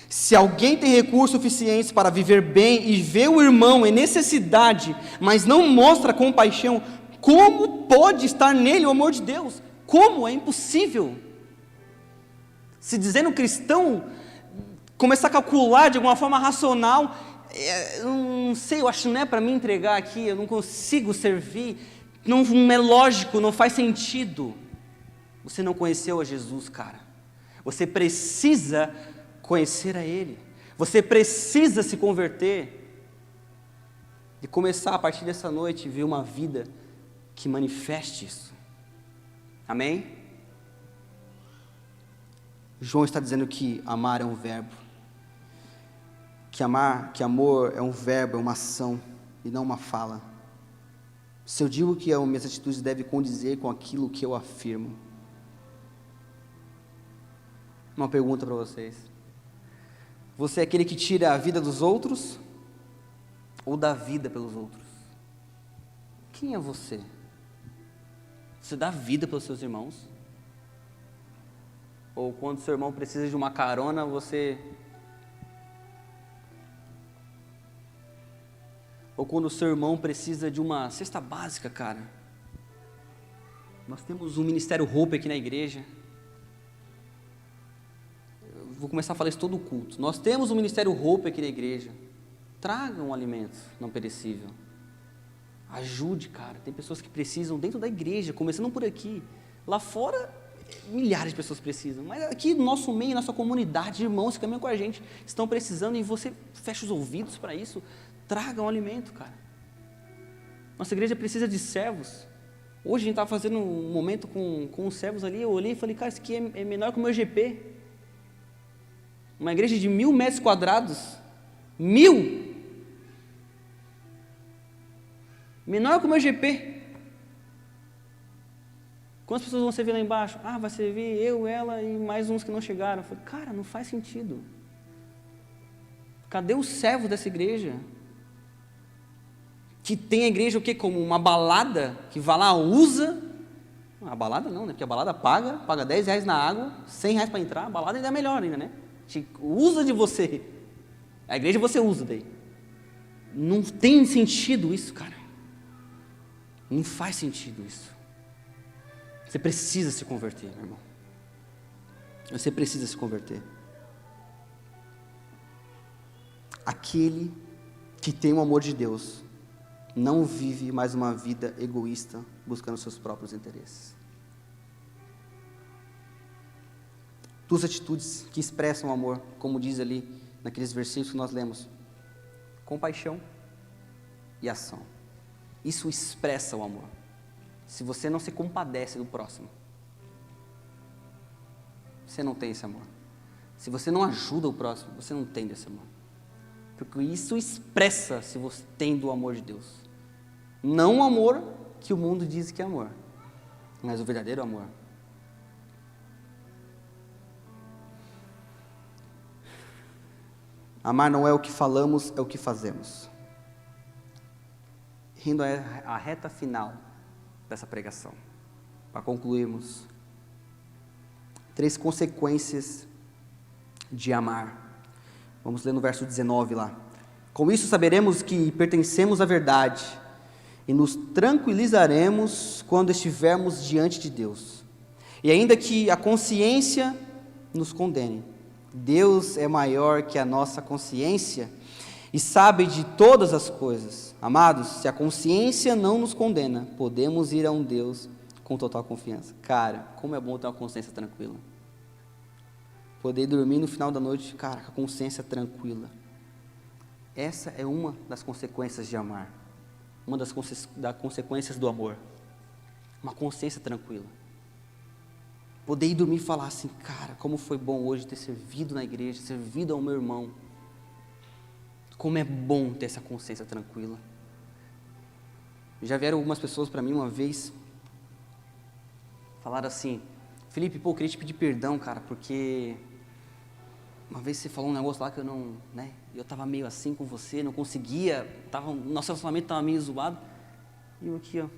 Se alguém tem recursos suficientes para viver bem e vê o irmão em necessidade, mas não mostra compaixão, como pode estar nele o amor de Deus? Como? É impossível. Se dizendo cristão, começar a calcular de alguma forma racional, eu não sei, eu acho que não é para mim entregar aqui, eu não consigo servir, não é lógico, não faz sentido. Você não conheceu a Jesus, cara. Você precisa conhecer a Ele. Você precisa se converter e começar a partir dessa noite a ver uma vida que manifeste isso. Amém? João está dizendo que amar é um verbo. Que amor é um verbo, é uma ação e não uma fala. Se eu digo que as minhas atitudes devem condizer com aquilo que eu afirmo. Uma pergunta para vocês: você é aquele que tira a vida dos outros ou dá vida pelos outros? Quem é você? Você dá vida pelos seus irmãos? Ou quando seu irmão precisa de uma carona, você... Ou quando o seu irmão precisa de uma cesta básica, cara. Nós temos um Ministério Hope aqui na igreja. Eu vou começar a falar isso todo o culto. Nós temos um Ministério Hope aqui na igreja. Tragam alimento não perecível. Ajude, cara. Tem pessoas que precisam dentro da igreja, começando por aqui. Lá fora, milhares de pessoas precisam. Mas aqui no nosso meio, nossa comunidade, irmãos que caminham com a gente, estão precisando, e você fecha os ouvidos para isso. Tragam alimento, cara. Nossa igreja precisa de servos. Hoje a gente estava fazendo um momento com os servos ali. Eu olhei e falei: cara, isso aqui é menor que o meu GP. Uma igreja de 1.000 metros quadrados. 1.000! Menor que o meu GP. Quantas pessoas vão servir lá embaixo? Ah, vai servir eu, ela e mais uns que não chegaram. Eu falei: cara, não faz sentido. Cadê os servos dessa igreja? Que tem a igreja o quê? Como uma balada, que vai lá, usa. A balada não, né? Porque a balada paga R$10 na água, R$100 para entrar. A balada ainda é melhor ainda, né? Usa de você. A igreja você usa daí. Não tem sentido isso, cara. Não faz sentido isso. Você precisa se converter, meu irmão. Você precisa se converter. Aquele que tem o amor de Deus não vive mais uma vida egoísta, buscando seus próprios interesses. Duas atitudes que expressam o amor, como diz ali naqueles versículos que nós lemos: compaixão e ação. Isso expressa o amor. Se você não se compadece do próximo, você não tem esse amor. Se você não ajuda o próximo, você não tem esse amor. Porque isso expressa se você tem do amor de Deus. Não o amor que o mundo diz que é amor, mas o verdadeiro amor. Amar não é o que falamos, é o que fazemos. indo à reta final dessa pregação, para concluirmos. 3 consequências de amar. Vamos ler no verso 19 lá. Com isso saberemos que pertencemos à verdade e nos tranquilizaremos quando estivermos diante de Deus. E ainda que a consciência nos condene, Deus é maior que a nossa consciência e sabe de todas as coisas. Amados, se a consciência não nos condena, podemos ir a um Deus com total confiança. Cara, como é bom ter uma consciência tranquila. Poder dormir no final da noite, cara, com a consciência tranquila. Essa é uma das consequências de amar. Uma das consequências do amor. Uma consciência tranquila. Poder ir dormir e falar assim, cara, como foi bom hoje ter servido na igreja, servido ao meu irmão. Como é bom ter essa consciência tranquila. Já vieram algumas pessoas para mim uma vez, falaram assim, Felipe, eu queria te pedir perdão, cara, porque uma vez você falou um negócio lá que eu não, eu estava meio assim com você, não conseguia, nosso relacionamento estava meio zoado, e eu aqui, eu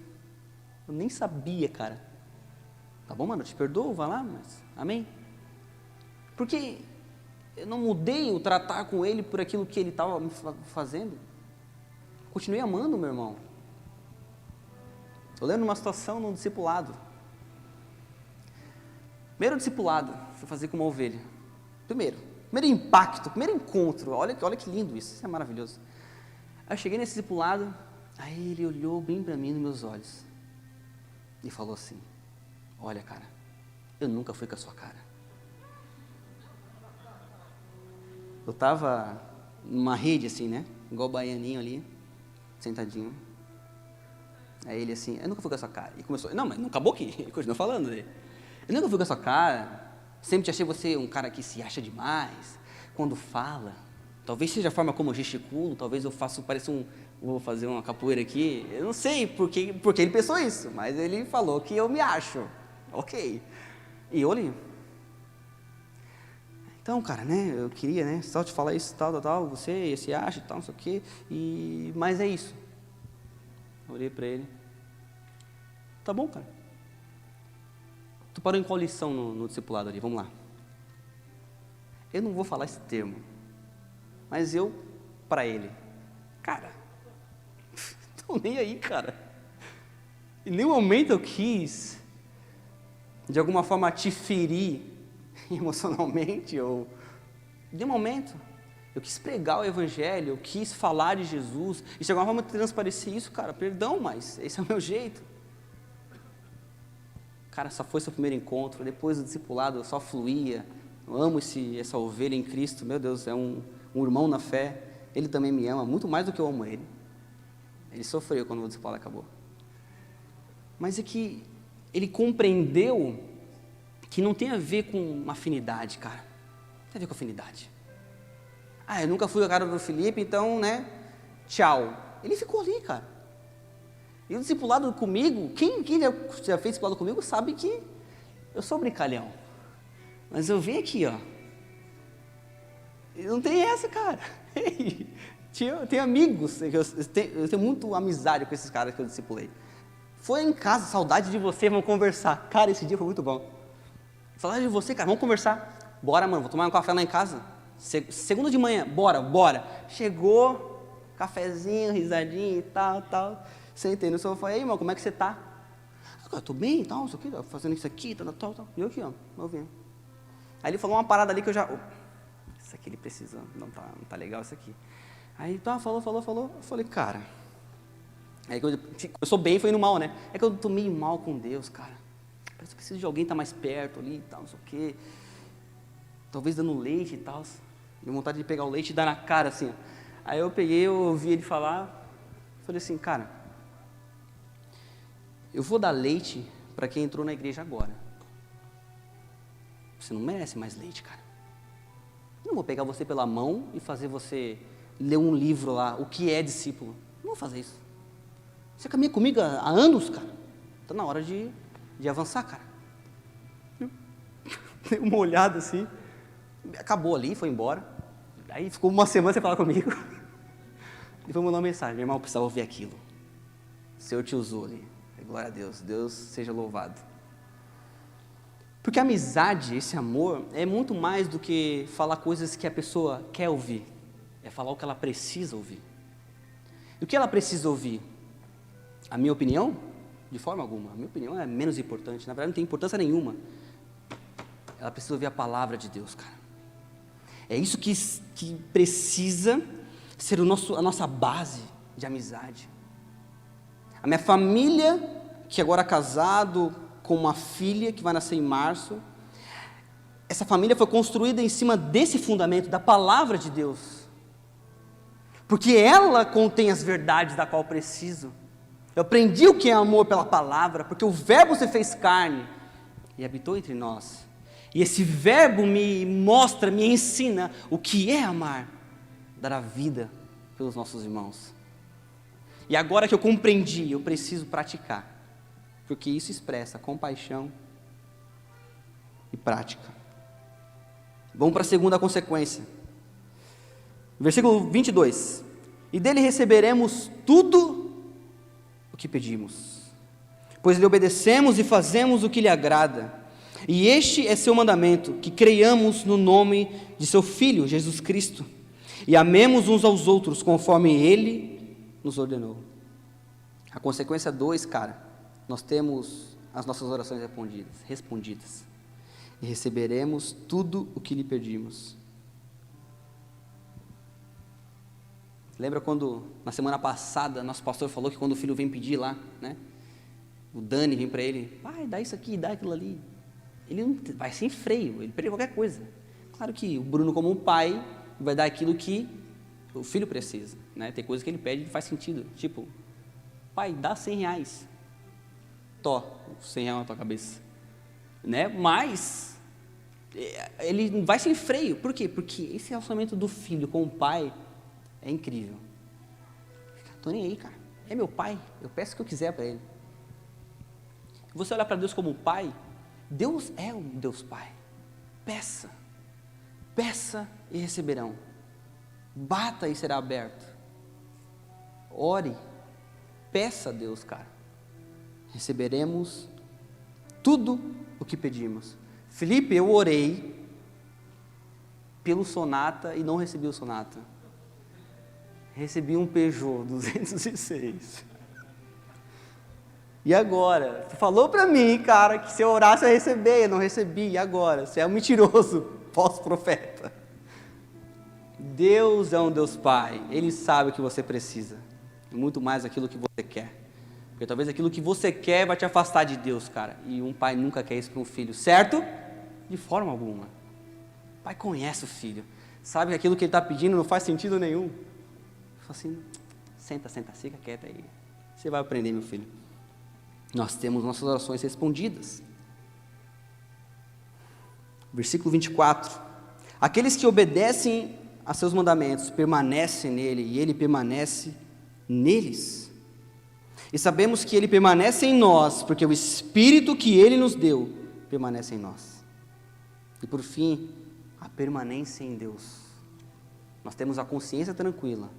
nem sabia, cara. Tá bom, mano, eu te perdoo, vai lá, mas, amém? Porque eu não mudei o tratar com ele por aquilo que ele estava me fazendo, continuei amando, meu irmão. Eu lembro de uma situação num discipulado. Primeiro discipulado, fui fazer com uma ovelha. Primeiro impacto, primeiro encontro. Olha que lindo isso é maravilhoso. Aí eu cheguei nesse discipulado, aí ele olhou bem para mim nos meus olhos e falou assim, olha cara, eu nunca fui com a sua cara. Eu estava numa rede assim, né? Igual o baianinho ali, sentadinho. Aí ele assim, eu nunca fui com a sua cara. E começou, não, mas não acabou aqui, ele continuou falando dele. Eu nunca fui com a sua cara, sempre te achei você um cara que se acha demais, quando fala. Talvez seja a forma como eu gesticulo, talvez eu vou fazer uma capoeira aqui. Eu não sei porque ele pensou isso, mas ele falou que eu me acho. Ok. E eu olhei. Então, cara, eu queria, só te falar isso, tal, você se acha e tal, não sei o quê, mas é isso. Olhei para ele. Tá bom, cara. Tu parou em qual lição no discipulado ali? Vamos lá. Eu não vou falar esse termo, mas eu, para ele, cara, tô nem aí, cara. Em nenhum momento eu quis, de alguma forma, te ferir emocionalmente, ou de nenhum momento. Eu quis pregar o Evangelho, eu quis falar de Jesus, e de alguma forma transparecer isso, cara, perdão, mas esse é o meu jeito. Cara, só foi seu primeiro encontro, depois do discipulado só fluía. Eu amo essa ovelha em Cristo, meu Deus, é um irmão na fé. Ele também me ama, muito mais do que eu amo ele. Ele sofreu quando o discipulado acabou. Mas é que ele compreendeu que não tem a ver com afinidade, cara. Não tem a ver com afinidade. Eu nunca fui a cara do Felipe, então, tchau. Ele ficou ali, cara. E o discipulado comigo, quem já fez discipulado comigo sabe que eu sou brincalhão. Mas eu venho aqui, e não tem essa, cara. Eu tenho amigos, eu tenho muito amizade com esses caras que eu discipulei. Foi em casa, saudade de você, vamos conversar. Cara, esse dia foi muito bom. Saudade de você, cara, vamos conversar. Bora, mano, vou tomar um café lá em casa. Segunda de manhã, bora. Chegou, cafezinho, risadinho e tal. Sentei no sofá, e aí, irmão, como é que você tá? Eu tô bem e tal, isso aqui, fazendo isso aqui, tal. E eu aqui, ouvindo. Aí ele falou uma parada ali que eu já... isso aqui ele precisa, não tá legal isso aqui. Aí, falou. Eu falei, cara... Aí que começou bem, foi indo mal, né? É que eu tô meio mal com Deus, cara. Parece que eu preciso de alguém estar mais perto ali e tal, não sei o quê. Talvez dando leite e tal. Deu vontade de pegar o leite e dar na cara, assim. Aí eu ouvi ele falar, falei assim, cara... eu vou dar leite para quem entrou na igreja agora. Você não merece mais leite, cara. Eu não vou pegar você pela mão e fazer você ler um livro lá, o que é discípulo. Não vou fazer isso. Você caminha comigo há anos, cara. Está na hora de avançar, cara. Dei uma olhada assim. Acabou ali, foi embora. Aí ficou uma semana sem falar comigo. Depois mandou uma mensagem. Meu irmão, precisava ouvir aquilo. Senhor te usou ali. Glória a Deus, Deus seja louvado. Porque a amizade, esse amor, é muito mais do que falar coisas que a pessoa quer ouvir. É falar o que ela precisa ouvir. E o que ela precisa ouvir? A minha opinião? De forma alguma. A minha opinião é menos importante. Na verdade, não tem importância nenhuma. Ela precisa ouvir a palavra de Deus, cara. É isso que precisa ser a nossa base de amizade. A minha família, que agora é casado com uma filha que vai nascer em março, essa família foi construída em cima desse fundamento, da palavra de Deus. Porque ela contém as verdades da qual eu preciso. Eu aprendi o que é amor pela palavra, porque o verbo se fez carne e habitou entre nós. E esse verbo me mostra, me ensina o que é amar, dar a vida pelos nossos irmãos. E agora que eu compreendi, eu preciso praticar, porque isso expressa compaixão e prática. Vamos para a segunda consequência. Versículo 22. E dele receberemos tudo o que pedimos, pois lhe obedecemos e fazemos o que lhe agrada. E este é seu mandamento, que creiamos no nome de seu Filho, Jesus Cristo, e amemos uns aos outros, conforme Ele nos ordenou. A consequência 2, cara, nós temos as nossas orações respondidas. E receberemos tudo o que lhe pedimos. Lembra quando, na semana passada, nosso pastor falou que quando o filho vem pedir lá, né? O Dani vem para ele, pai, dá isso aqui, dá aquilo ali. Ele não vai sem freio, ele pede qualquer coisa. Claro que o Bruno, como um pai, vai dar aquilo que o filho precisa, né? Tem coisas que ele pede e faz sentido, tipo, pai, dá R$100, R$100 na tua cabeça, né? Mas ele não vai sem freio. Por quê? Porque esse relacionamento do filho com o pai é incrível. Tô nem aí, cara, é meu pai, eu peço o que eu quiser para ele. Você olhar para Deus como pai, Deus é um Deus Pai. Peça e receberão. Bata e será aberto. Ore, peça a Deus, cara. Receberemos tudo o que pedimos. Felipe, eu orei pelo Sonata e não recebi o Sonata. Recebi um Peugeot 206. E agora? Você falou para mim, cara, que se eu orasse eu ia receber, eu não recebi. E agora? Você é um mentiroso, falso profeta. Deus é um Deus Pai. Ele sabe o que você precisa. Muito mais aquilo que você quer. Porque talvez aquilo que você quer vai te afastar de Deus, cara. E um pai nunca quer isso para um filho, certo? De forma alguma. O pai conhece o filho. Sabe que aquilo que ele está pedindo não faz sentido nenhum. Fala assim, senta, fica quieto aí. Você vai aprender, meu filho. Nós temos nossas orações respondidas. Versículo 24. Aqueles que obedecem a seus mandamentos permanecem nele e ele permanece neles. E sabemos que ele permanece em nós, porque o Espírito que ele nos deu permanece em nós. E por fim, a permanência em Deus. Nós temos a consciência tranquila,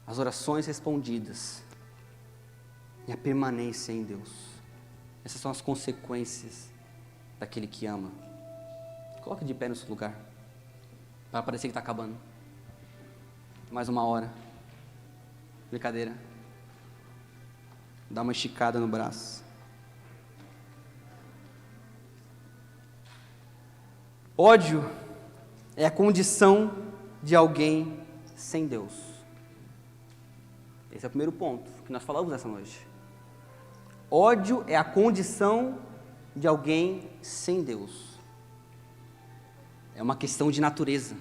as orações respondidas e a permanência em Deus. Essas são as consequências daquele que ama. Coloque de pé no seu lugar, para parecer que está acabando. Mais uma hora. Brincadeira. Dá uma esticada no braço. Ódio é a condição de alguém sem Deus. Esse é o primeiro ponto que nós falamos essa noite. Ódio é a condição de alguém sem Deus. É uma questão de natureza,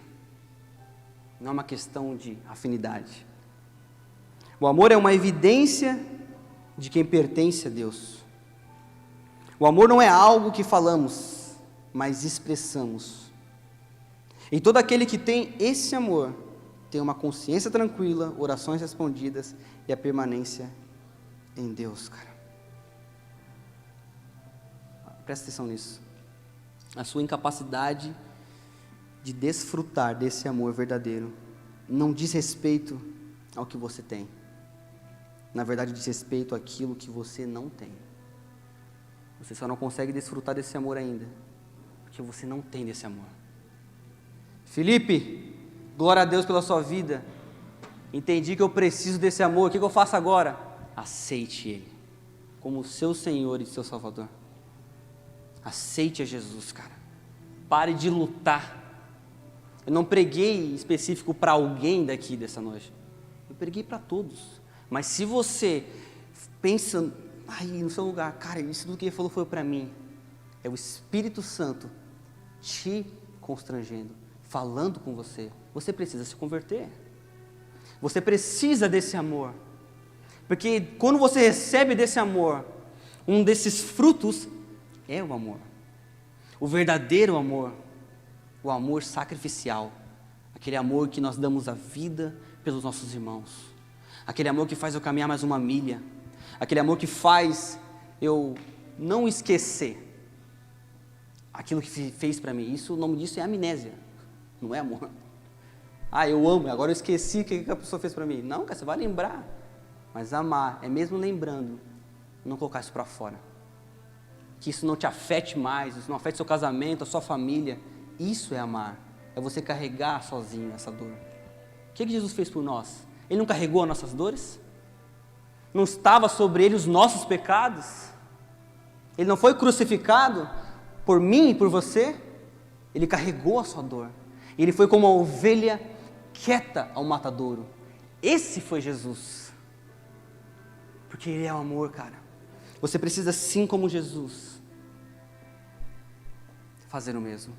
não é uma questão de afinidade. O amor é uma evidência de quem pertence a Deus. O amor não é algo que falamos, mas expressamos. E todo aquele que tem esse amor, tem uma consciência tranquila, orações respondidas e a permanência em Deus, cara. Presta atenção nisso. A sua incapacidade de desfrutar desse amor verdadeiro não diz respeito ao que você tem. na verdade diz respeito àquilo que você não tem. Você só não consegue desfrutar desse amor ainda, porque você não tem desse amor. Felipe, glória a Deus pela sua vida. Entendi que eu preciso desse amor. O que eu faço agora? Aceite Ele como seu Senhor e seu Salvador. Aceite a Jesus, cara. Pare de lutar. Eu não preguei específico para alguém daqui dessa noite. Eu preguei para todos. Mas se você pensa aí no seu lugar, cara, isso tudo que ele falou foi para mim. É o Espírito Santo te constrangendo, falando com você. Você precisa se converter. Você precisa desse amor. Porque quando você recebe desse amor, um desses frutos é o amor. O verdadeiro amor. O amor sacrificial. Aquele amor que nós damos a vida pelos nossos irmãos. Aquele amor que faz eu caminhar mais uma milha. Aquele amor que faz eu não esquecer aquilo que fez para mim. Isso, o nome disso é amnésia. Não é amor. Ah, eu amo, agora eu esqueci o que a pessoa fez para mim. Não, cara, você vai lembrar. Mas amar é mesmo lembrando, não colocar isso para fora. Que isso não te afete mais, isso não afete seu casamento, a sua família. Isso é amar. É você carregar sozinho essa dor. O que Jesus fez por nós? Ele não carregou as nossas dores? Não estava sobre ele os nossos pecados? Ele não foi crucificado por mim e por você? Ele carregou a sua dor. Ele foi como uma ovelha quieta ao matadouro. Esse foi Jesus. Porque Ele é o amor, cara. Você precisa, assim como Jesus, fazer o mesmo.